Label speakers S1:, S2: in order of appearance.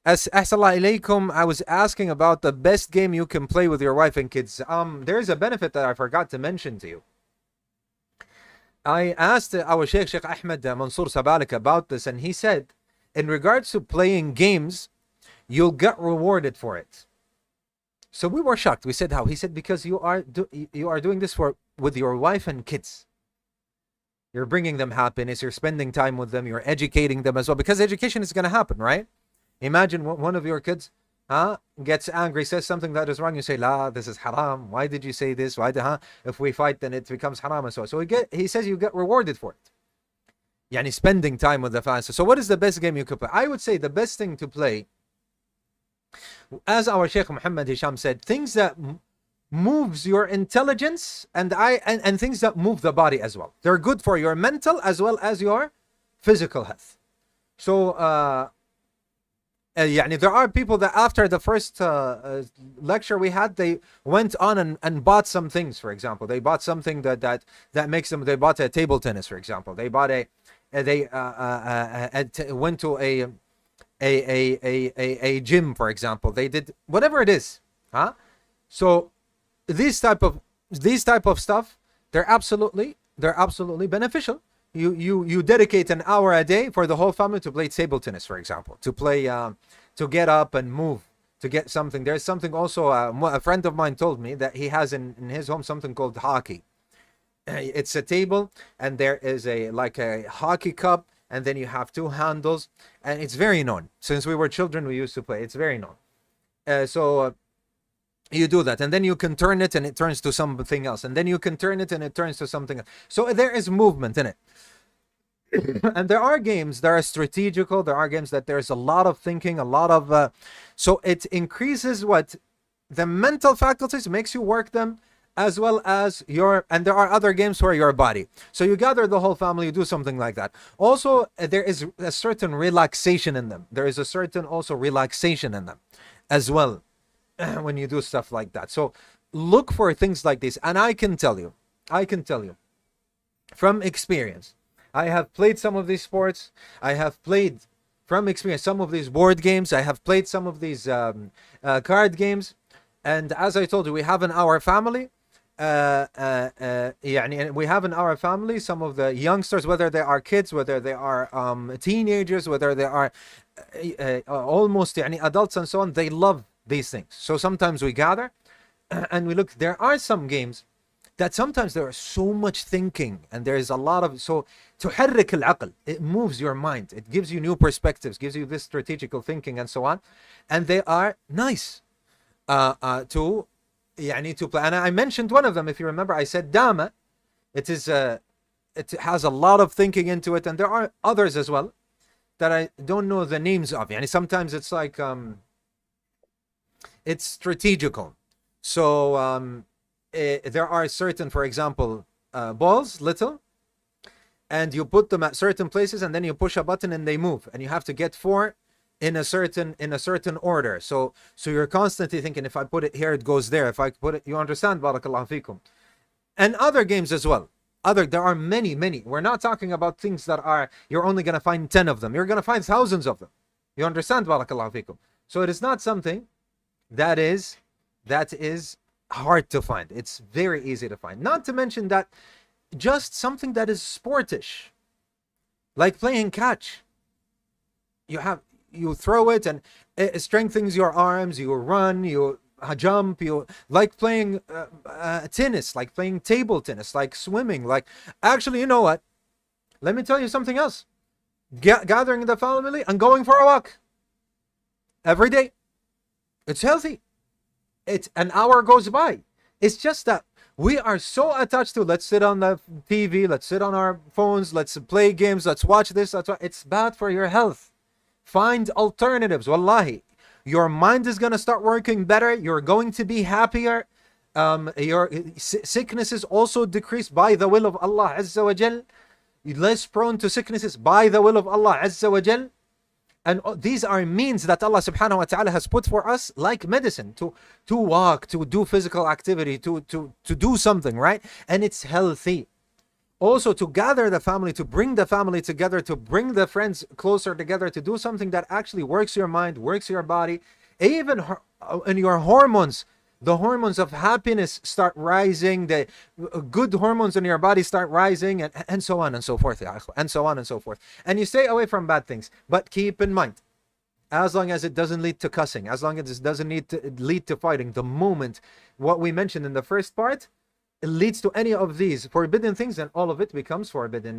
S1: As Ahsallah ilaykum, I was asking about the best game you can play with your wife and kids. There's a benefit that I forgot to mention to you. I asked our Sheikh Ahmed Mansour Sabalik about this, and he said, in regards to playing games, you'll get rewarded for it. So we were shocked. We said, how? He said, because you are doing this with your wife and kids. You're bringing them happiness. You're spending time with them. You're educating them as well, because education is going to happen, right? Imagine one of your kids gets angry, says something that is wrong. You say, la, this is haram. Why did you say this? If we fight, then it becomes haram and so on. So he says you get rewarded for it. Yani spending time with the family. So what is the best game you could play? I would say the best thing to play, as our Sheikh Muhammad Hisham said, things that moves your intelligence and things that move the body as well. They're good for your mental as well as your physical health. So there are people that after the first lecture we had, they went on and bought some things. For example, they bought something that makes them. They bought a table tennis, for example. They bought went to a gym, for example. They did whatever it is, huh? So these type of stuff, they're absolutely beneficial. You dedicate an hour a day for the whole family to play table tennis, for example, to play to get up and move, to get something. There's something also, a friend of mine told me that he has in his home something called hockey. It's a table and there is a hockey cup, and then you have two handles, and it's very known. Since we were children, we used to play. It's very known. So you do that, and then you can turn it and it turns to something else, and then you can turn it and it turns to something else. So there is movement in it. And there are games that are strategical. There are games that there's a lot of thinking, a lot of so it increases what the mental faculties, makes you work them, as well as and there are other games for your body. So you gather the whole family, you do something like that. Also, there is a certain relaxation in them. There is a certain also relaxation in them as well when you do stuff like that. So look for things like this. And I can tell you from experience, I have played some of these sports. I have played from experience some of these board games. I have played some of these card games. And as I told you, we have in our family, we have in our family some of the youngsters, whether they are kids, whether they are teenagers, whether they are almost adults and so on, they love these things. So sometimes we gather and we look. There are some games that sometimes there is so much thinking, and there is a lot of, so تحرك العقل, it moves your mind, it gives you new perspectives, gives you this strategical thinking and so on, and they are nice to play. And I mentioned one of them, if you remember. I said Dama. It has a lot of thinking into it, and there are others as well that I don't know the names of. Sometimes it's like it's strategical. So there are certain, for example, balls, little, and you put them at certain places, and then you push a button and they move, and you have to get four in a certain order. So you're constantly thinking, if I put it here, it goes there. If I put it, you understand, barakallahu fikum. And other games as well. There are many. We're not talking about things that are, you're only going to find 10 of them. You're going to find thousands of them. You understand, barakallahu fikum. So it is not something that is hard to find. It's very easy to find. Not to mention that just something that is sportish, like playing catch. You throw it and it strengthens your arms, you run, you jump, you like playing tennis, like playing table tennis, like swimming, like actually, you know what? Let me tell you something else. Gathering the family and going for a walk every day. It's healthy. An hour goes by. It's just that we are so attached to, let's sit on the TV, let's sit on our phones, let's play games, let's watch this. It's bad for your health. Find alternatives. Wallahi, your mind is going to start working better. You're going to be happier. Your sicknesses also decrease by the will of Allah Azza wa Jal. You're less prone to sicknesses by the will of Allah Azza wa Jal. And these are means that Allah subhanahu wa ta'ala has put for us, like medicine, to walk, to do physical activity, to do something, right? And it's healthy. Also to gather the family, to bring the family together, to bring the friends closer together, to do something that actually works your mind, works your body, even in your hormones. The hormones of happiness start rising, the good hormones in your body start rising, and so on and so forth, and so on and so forth. And you stay away from bad things. But keep in mind, as long as it doesn't lead to cussing, as long as it doesn't lead to fighting, the moment what we mentioned in the first part, it leads to any of these forbidden things, then all of it becomes forbidden.